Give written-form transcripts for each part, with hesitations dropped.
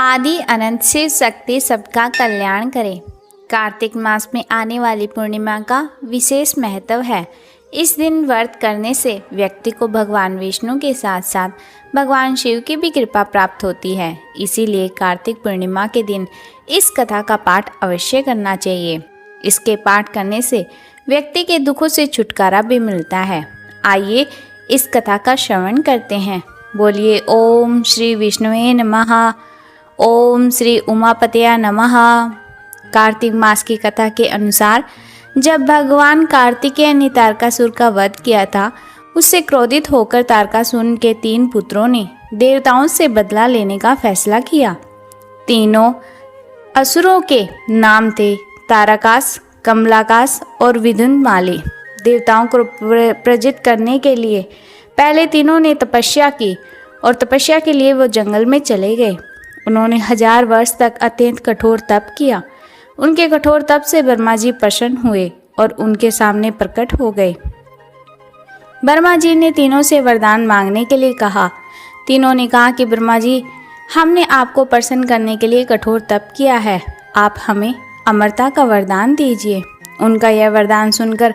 आदि अनंत शिव शक्ति सबका कल्याण करे। कार्तिक मास में आने वाली पूर्णिमा का विशेष महत्व है। इस दिन व्रत करने से व्यक्ति को भगवान विष्णु के साथ साथ भगवान शिव की भी कृपा प्राप्त होती है। इसीलिए कार्तिक पूर्णिमा के दिन इस कथा का पाठ अवश्य करना चाहिए। इसके पाठ करने से व्यक्ति के दुखों से छुटकारा भी मिलता है। आइए इस कथा का श्रवण करते हैं। बोलिए ओम श्री विष्णुवे नमः। ओम श्री उमापतये नमः। कार्तिक मास की कथा के अनुसार जब भगवान कार्तिकेय ने तारकासुर का वध किया था, उससे क्रोधित होकर तारकासुर के 3 पुत्रों ने देवताओं से बदला लेने का फैसला किया। तीनों असुरों के नाम थे तारकास, कमलाकास और विदुनमाली। देवताओं को प्रजित करने के लिए पहले तीनों ने तपस्या की और तपस्या के लिए वो जंगल में चले गए। उन्होंने 1000 वर्ष तक अत्यंत कठोर तप किया। उनके कठोर तप से ब्रह्मा जी प्रसन्न हुए और उनके सामने प्रकट हो गए। ब्रह्मा जी ने तीनों से वरदान मांगने के लिए कहा। तीनों ने कहा कि ब्रह्मा जी, हमने आपको प्रसन्न करने के लिए कठोर तप किया है, आप हमें अमरता का वरदान दीजिए। उनका यह वरदान सुनकर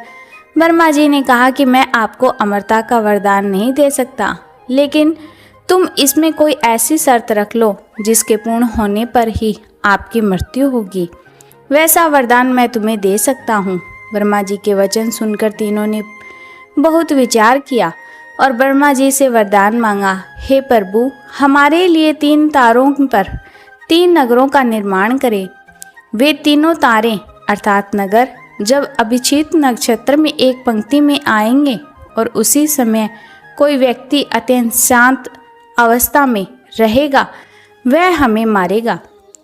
ब्रह्मा जी ने कहा कि मैं आपको अमरता का वरदान नहीं दे सकता, लेकिन तुम इसमें कोई ऐसी शर्त रख लो जिसके पूर्ण होने पर ही आपकी मृत्यु होगी। वैसा वरदान मैं तुम्हें दे सकता हूँ। ब्रह्मा जी के वचन सुनकर तीनों ने बहुत विचार किया और ब्रह्मा जी से वरदान मांगा। हे प्रभु, हमारे लिए 3 तारों पर 3 नगरों का निर्माण करें। वे तीनों तारे अर्थात नगर जब अभिजीत नक्षत्र में एक पंक्ति में आएंगे और उसी समय कोई व्यक्ति अत्यंत शांत अवस्था में रहेगा, वह हमें मारेगा,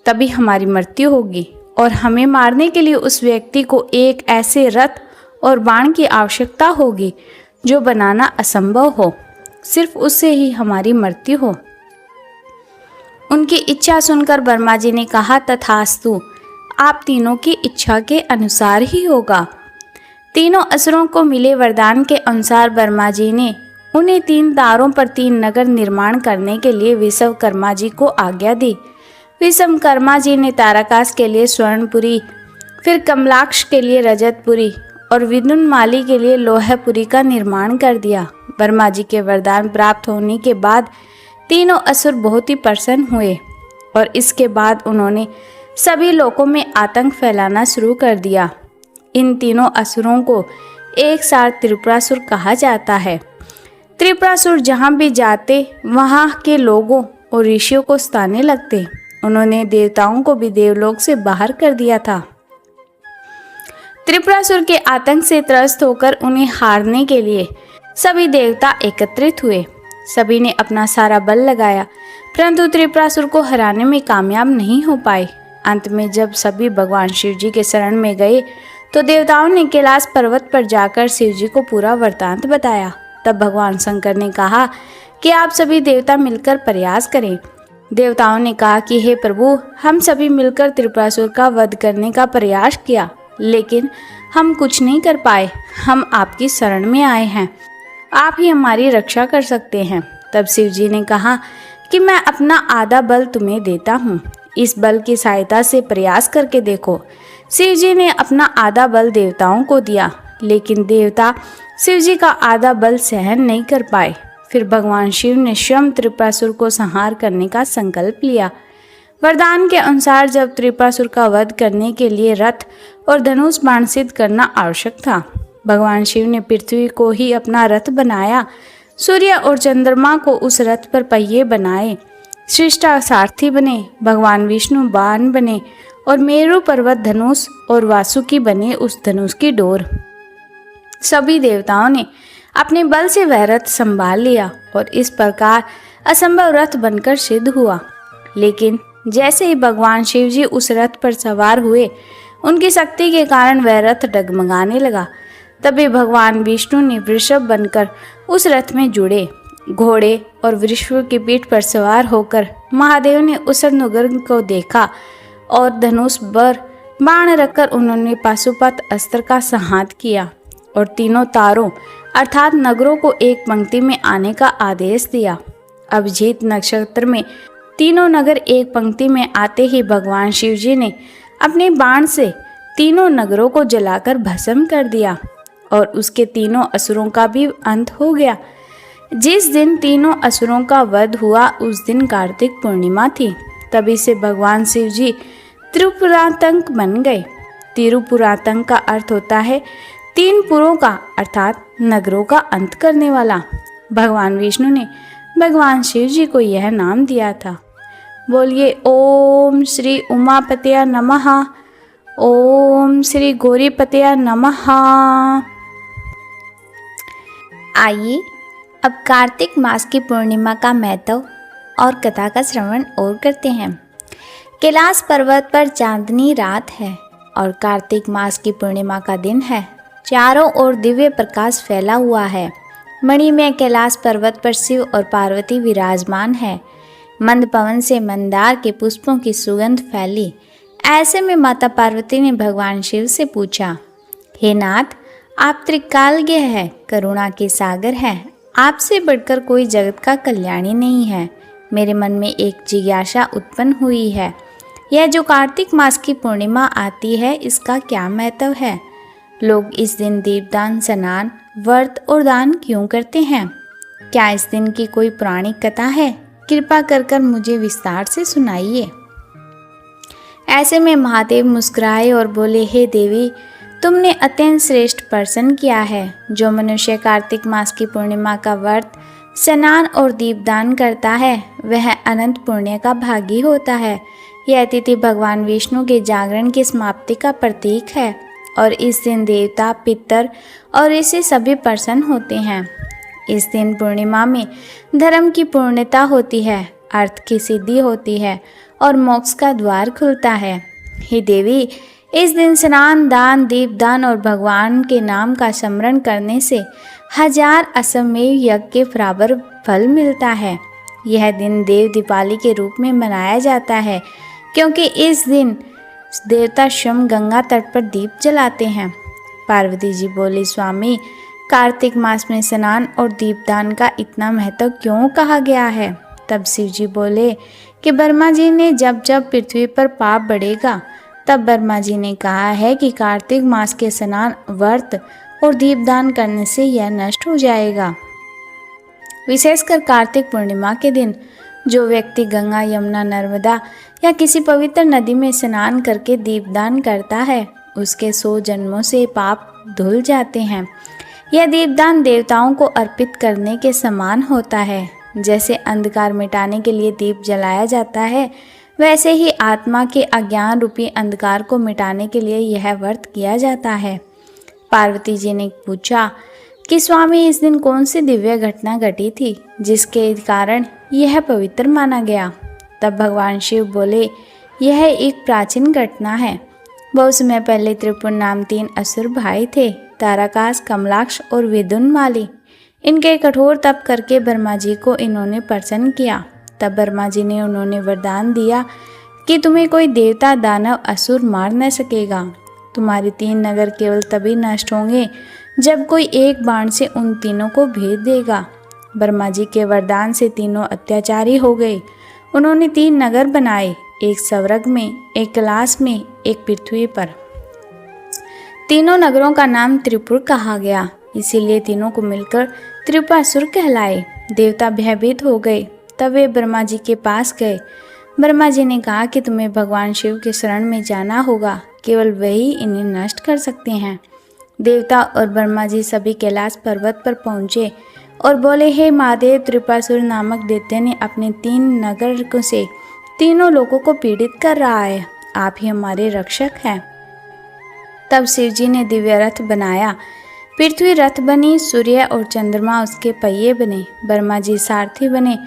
तभी हमारी मृत्यु होगी। और हमें मारने के लिए उस व्यक्ति को एक ऐसे रथ और बाण की आवश्यकता होगी जो बनाना असंभव हो, सिर्फ उससे ही हमारी मृत्यु हो। उनकी इच्छा सुनकर ब्रह्मा जी ने कहा, तथास्तु, आप तीनों की इच्छा के अनुसार ही होगा। तीनों असुरों को मिले वरदान के अनुसार ब्रह्मा जी ने उन्हें 3 तारों पर 3 नगर निर्माण करने के लिए विश्वकर्मा जी को आज्ञा दी। विश्वकर्मा जी ने तारकास के लिए स्वर्णपुरी, फिर कमलाक्ष के लिए रजतपुरी और विदुनमाली के लिए लोहपुरी का निर्माण कर दिया। ब्रह्मा जी के वरदान प्राप्त होने के बाद तीनों असुर बहुत ही प्रसन्न हुए और इसके बाद उन्होंने सभी लोकों में आतंक फैलाना शुरू कर दिया। इन तीनों असुरों को एक साथ त्रिपुरासुर कहा जाता है। त्रिपुरासुर जहाँ भी जाते वहाँ के लोगों और ऋषियों को सताने लगते। उन्होंने देवताओं को भी देवलोक से बाहर कर दिया था। त्रिपुरासुर के आतंक से त्रस्त होकर उन्हें हारने के लिए सभी देवता एकत्रित हुए। सभी ने अपना सारा बल लगाया, परंतु त्रिपुरासुर को हराने में कामयाब नहीं हो पाए। अंत में जब सभी भगवान शिव जी के शरण में गए तो देवताओं ने कैलाश पर्वत पर जाकर शिव जी को पूरा वृत्तांत बताया। तब भगवान शंकर ने कहा कि आप सभी देवता मिलकर प्रयास करें। देवताओं ने कहा कि हे प्रभु, हम सभी मिलकर त्रिपुरासुर का वध करने का प्रयास किया, लेकिन हम कुछ नहीं कर पाए। हम आपकी शरण में आए हैं, आप ही हमारी रक्षा कर सकते हैं। तब शिव जी ने कहा कि मैं अपना आधा बल तुम्हें देता हूँ, इस बल की सहायता से प्रयास करके देखो। शिव जी ने अपना आधा बल देवताओं को दिया, लेकिन देवता शिव जी का आधा बल सहन नहीं कर पाए। फिर भगवान शिव ने स्वयं त्रिपुरासुर को संहार करने का संकल्प लिया। वरदान के अनुसार जब त्रिपुरासुर का वध करने के लिए रथ और धनुष बाण सिद्ध करना आवश्यक था, भगवान शिव ने पृथ्वी को ही अपना रथ बनाया, सूर्य और चंद्रमा को उस रथ पर पहिए बनाए, सृष्टा सारथी बने, भगवान विष्णु बाण बने और मेरु पर्वत धनुष और वासुकी बने उस धनुष की डोर। सभी देवताओं ने अपने बल से वह रथ संभाल लिया और इस प्रकार असंभव रथ बनकर सिद्ध हुआ। लेकिन जैसे ही भगवान शिव जी उस रथ पर सवार हुए, उनकी शक्ति के कारण वह रथ डगमगाने लगा। तभी भगवान विष्णु ने वृषभ बनकर उस रथ में जुड़े। घोड़े और वृषभ की पीठ पर सवार होकर महादेव ने उस नगर को देखा और धनुष पर बाण रखकर उन्होंने पाशुपत अस्त्र का संहार किया और तीनों तारों अर्थात नगरों को एक पंक्ति में आने का आदेश दिया। अभिजीत नक्षत्र में तीनों नगर एक पंक्ति में आते ही भगवान शिव जी ने अपने बाण से तीनों नगरों को जलाकर भस्म कर दिया और उसके तीनों असुरों का भी अंत हो गया। जिस दिन तीनों असुरों का वध हुआ उस दिन कार्तिक पूर्णिमा थी। तभी से भगवान शिव जी त्रिपुरातंक बन गए। तिरुपुरातंक का अर्थ होता है तीन पुरों का अर्थात नगरों का अंत करने वाला। भगवान विष्णु ने भगवान शिव जी को यह नाम दिया था। बोलिए ओम श्री उमापतया नमः, ओम श्री गौरीपतया नमः। आइए अब कार्तिक मास की पूर्णिमा का महत्व और कथा का श्रवण और करते हैं। कैलाश पर्वत पर चांदनी रात है और कार्तिक मास की पूर्णिमा का दिन है। चारों ओर दिव्य प्रकाश फैला हुआ है। मणि में कैलाश पर्वत पर शिव और पार्वती विराजमान है। मंद पवन से मंदार के पुष्पों की सुगंध फैली। ऐसे में माता पार्वती ने भगवान शिव से पूछा, हे नाथ, आप त्रिकालज्ञ है, करुणा के सागर है, आपसे बढ़कर कोई जगत का कल्याणी नहीं है। मेरे मन में एक जिज्ञासा उत्पन्न हुई है। यह जो कार्तिक मास की पूर्णिमा आती है, इसका क्या महत्व है? लोग इस दिन दीपदान, स्नान, व्रत और दान क्यों करते हैं? क्या इस दिन की कोई पौराणिक कथा है? कृपा कर मुझे विस्तार से सुनाइए। ऐसे में महादेव मुस्कुराए और बोले, हे देवी, तुमने अत्यंत श्रेष्ठ प्रश्न किया है। जो मनुष्य कार्तिक मास की पूर्णिमा का व्रत, स्नान और दीपदान करता है वह अनंत पुण्य का भागी होता है। यह तिथि भगवान विष्णु के जागरण की समाप्ति का प्रतीक है और इस दिन देवता, पितर और ऋषि सभी प्रसन्न होते हैं। इस दिन पूर्णिमा में धर्म की पूर्णता होती है, अर्थ की सिद्धि होती है और मोक्ष का द्वार खुलता है। हे देवी, इस दिन स्नान, दान, दीपदान और भगवान के नाम का स्मरण करने से 1000 अश्वमेध यज्ञ के बराबर फल मिलता है। यह दिन देव दीपावली के रूप में मनाया जाता है क्योंकि इस दिन देवता स्वयं गंगा तट पर दीप जलाते हैं। पार्वती जी बोली, स्वामी, कार्तिक मास में स्नान और दीपदान का इतना महत्व क्यों कहा गया है? तब शिव जी बोले कि ब्रह्मा जी ने जब जब पृथ्वी पर पाप बढ़ेगा तब ब्रह्मा जी ने कहा है कि कार्तिक मास के स्नान, व्रत और दीपदान करने से यह नष्ट हो जाएगा। विशेषकर कार्तिक पूर्णिमा के दिन जो व्यक्ति गंगा, यमुना, नर्मदा या किसी पवित्र नदी में स्नान करके दीपदान करता है उसके 100 जन्मों से पाप धुल जाते हैं। यह दीपदान देवताओं को अर्पित करने के समान होता है। जैसे अंधकार मिटाने के लिए दीप जलाया जाता है, वैसे ही आत्मा के अज्ञान रूपी अंधकार को मिटाने के लिए यह व्रत किया जाता है। पार्वती जी ने पूछा कि स्वामी, इस दिन कौन सी दिव्य घटना घटी थी जिसके कारण यह पवित्र माना गया? तब भगवान शिव बोले, यह एक प्राचीन घटना है। बहुत समय पहले त्रिपुर नाम 3 असुर भाई थे, ताराकाश, कमलाक्ष और विदुनमाली। इनके कठोर तप करके ब्रह्मा जी को इन्होंने प्रसन्न किया। तब ब्रह्मा जी ने उन्होंने वरदान दिया कि तुम्हें कोई देवता, दानव, असुर मार न सकेगा। तुम्हारे 3 नगर केवल तभी नष्ट होंगे जब कोई एक बाण से उन तीनों को भेद देगा। ब्रह्मा जी के वरदान से तीनों अत्याचारी हो गए। उन्होंने 3 नगर बनाए, एक स्वर्ग में, एक कैलाश में, एक पृथ्वी पर। तीनों नगरों का नाम त्रिपुर कहा गया, इसीलिए तीनों को मिलकर त्रिपुरासुर कहलाए। देवता भयभीत हो गए। तब वे ब्रह्मा जी के पास गए। ब्रह्मा जी ने कहा कि तुम्हें भगवान शिव के शरण में जाना होगा, केवल वही इन्हें नष्ट कर सकते हैं। देवता और ब्रह्मा जी सभी कैलाश पर्वत पर पहुँचे और बोले, हे महादेव, त्रिपुरासुर नामक दैत्य ने अपने 3 नगर से तीनों लोगों को पीड़ित कर रहा है, आप ही हमारे रक्षक हैं। तब शिव जी ने दिव्य रथ बनाया। पृथ्वी रथ बनी, सूर्य और चंद्रमा उसके पहिए बने, ब्रह्मा जी सारथी बने,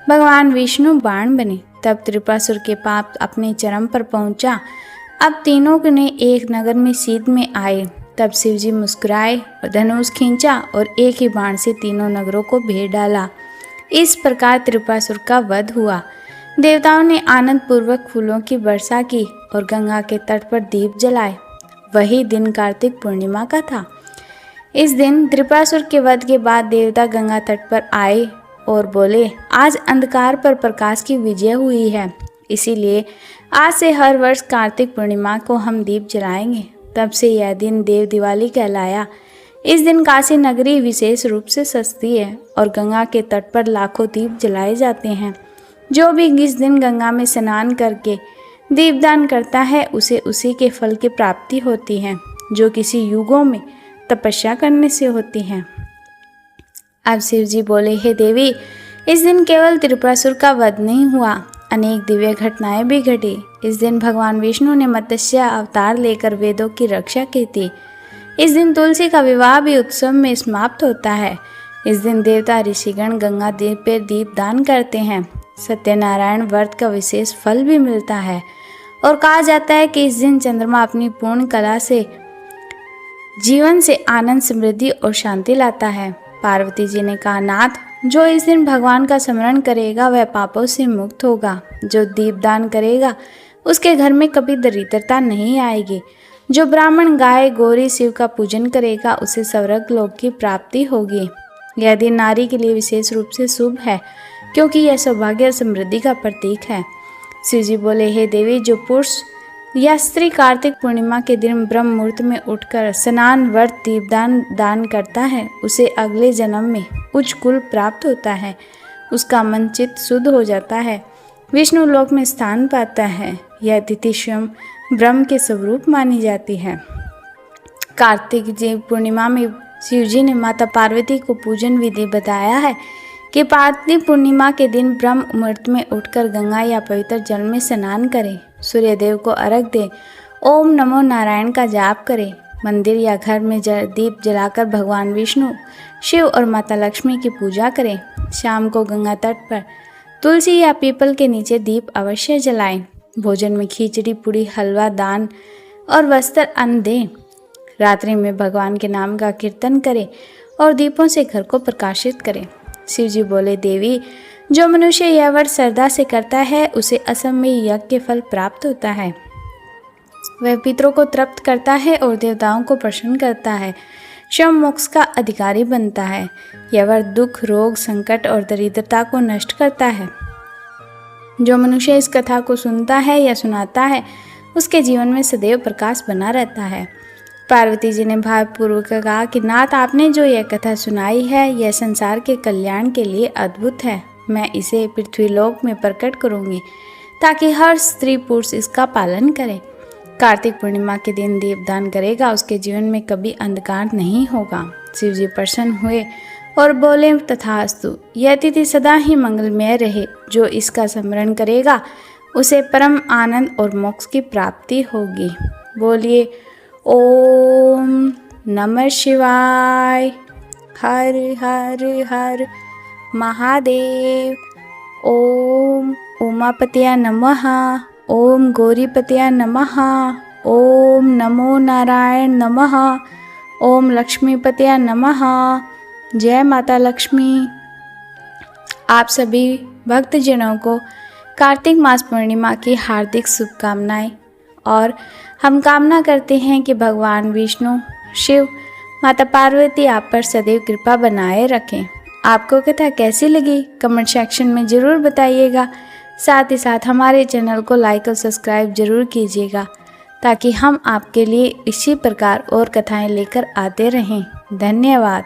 भगवान विष्णु बाण बने। तब त्रिपुरासुर के पाप अपने चरम पर पहुंचा। अब तीनों ने एक नगर में सीध में आए। तब शिव जी मुस्कुराए और धनुष खींचा और एक ही बाण से तीनों नगरों को भेद डाला। इस प्रकार त्रिपुरासुर का वध हुआ। देवताओं ने आनंद पूर्वक फूलों की वर्षा की और गंगा के तट पर दीप जलाए। वही दिन कार्तिक पूर्णिमा का था। इस दिन त्रिपुरासुर के वध के बाद देवता गंगा तट पर आए और बोले, आज अंधकार पर प्रकाश की विजय हुई है, इसीलिए आज से हर वर्ष कार्तिक पूर्णिमा को हम दीप जलाएंगे। तब से यह दिन देव दिवाली कहलाया। इस दिन काशी नगरी विशेष रूप से सजती है और गंगा के तट पर लाखों दीप जलाए जाते हैं। जो भी इस दिन गंगा में स्नान करके दीपदान करता है उसे उसी के फल की प्राप्ति होती है जो किसी युगों में तपस्या करने से होती है। अब शिव जी बोले, हे देवी, इस दिन केवल त्रिपुरासुर का वध नहीं हुआ, अनेक दिव्य घटनाएं भी घटी। इस दिन भगवान विष्णु ने मत्स्य अवतार लेकर वेदों की रक्षा की थी। इस दिन तुलसी का विवाह भी उत्सव में समाप्त होता है। इस दिन देवता ऋषिगण गंगा दीप पर दीप दान करते हैं। सत्यनारायण व्रत का विशेष फल भी मिलता है और कहा जाता है कि इस दिन चंद्रमा अपनी पूर्ण कला से जीवन से आनंद, समृद्धि और शांति लाता है। पार्वती जी ने कहा, नाथ, जो इस दिन भगवान का स्मरण करेगा वह पापों से मुक्त होगा। जो दीपदान करेगा उसके घर में कभी दरिद्रता नहीं आएगी। जो ब्राह्मण गाय गौरी शिव का पूजन करेगा उसे स्वर्ग लोक की प्राप्ति होगी। यह दिन नारी के लिए विशेष रूप से शुभ है क्योंकि यह सौभाग्य और समृद्धि का प्रतीक है। शिव जी बोले, हे देवी, जो पुरुष या स्त्री कार्तिक पूर्णिमा के दिन ब्रह्म मुहूर्त में उठकर स्नान, व्रत, दीपदान दान करता है उसे अगले जन्म में उच्च कुल प्राप्त होता है। उसका मन चित्त शुद्ध हो जाता है, विष्णु लोक में स्थान पाता है। यह तिथि स्वयं ब्रह्म के स्वरूप मानी जाती है। कार्तिक जी पूर्णिमा में शिव जी ने माता पार्वती को पूजन विधि बताया है कि कार्तिक पूर्णिमा के दिन ब्रह्म मुहूर्त में उठकर गंगा या पवित्र जल में स्नान करें, सूर्यदेव को अर्घ दें, ओम नमो नारायण का जाप करें, मंदिर या घर में दीप जलाकर भगवान विष्णु, शिव और माता लक्ष्मी की पूजा करें। शाम को गंगा तट पर तुलसी या पीपल के नीचे दीप अवश्य जलाएं। भोजन में खिचड़ी, पूड़ी, हलवा, दान और वस्त्र अन्न दें। रात्रि में भगवान के नाम का कीर्तन करें और दीपों से घर को प्रकाशित करें। शिव जी बोले, देवी, जो मनुष्य यह व्रत श्रद्धा से करता है उसे असम में यज्ञ के फल प्राप्त होता है। वह पितरों को तृप्त करता है और देवताओं को प्रसन्न करता है, स्वयं मोक्ष का अधिकारी बनता है। यह व्रत दुख, रोग, संकट और दरिद्रता को नष्ट करता है। जो मनुष्य इस कथा को सुनता है या सुनाता है उसके जीवन में सदैव प्रकाश बना रहता है। पार्वती जी ने भावपूर्वक कहा कि नाथ, आपने जो यह कथा सुनाई है यह संसार के कल्याण के लिए अद्भुत है। मैं इसे पृथ्वीलोक में प्रकट करूंगी ताकि हर स्त्री पुरुष इसका पालन करे। कार्तिक पूर्णिमा के दिन दीपदान करेगा उसके जीवन में कभी अंधकार नहीं होगा। शिव जी प्रसन्न हुए और बोले, तथास्तु, यह तिथि सदा ही मंगलमय रहे। जो इसका स्मरण करेगा उसे परम आनंद और मोक्ष की प्राप्ति होगी। बोलिए ओम नमः शिवाय। हर हर हर महादेव। ओम उमापतये नमः। ओम गौरीपतये नमः। ओम नमो नारायण नमः। ओम लक्ष्मीपतये नमः। जय माता लक्ष्मी। आप सभी भक्तजनों को कार्तिक मास पूर्णिमा की हार्दिक शुभकामनाएं और हम कामना करते हैं कि भगवान विष्णु, शिव, माता पार्वती आप पर सदैव कृपा बनाए रखें। आपको कथा कैसी लगी कमेंट सेक्शन में ज़रूर बताइएगा। साथ ही साथ हमारे चैनल को लाइक और सब्सक्राइब ज़रूर कीजिएगा ताकि हम आपके लिए इसी प्रकार और कथाएं लेकर आते रहें। धन्यवाद।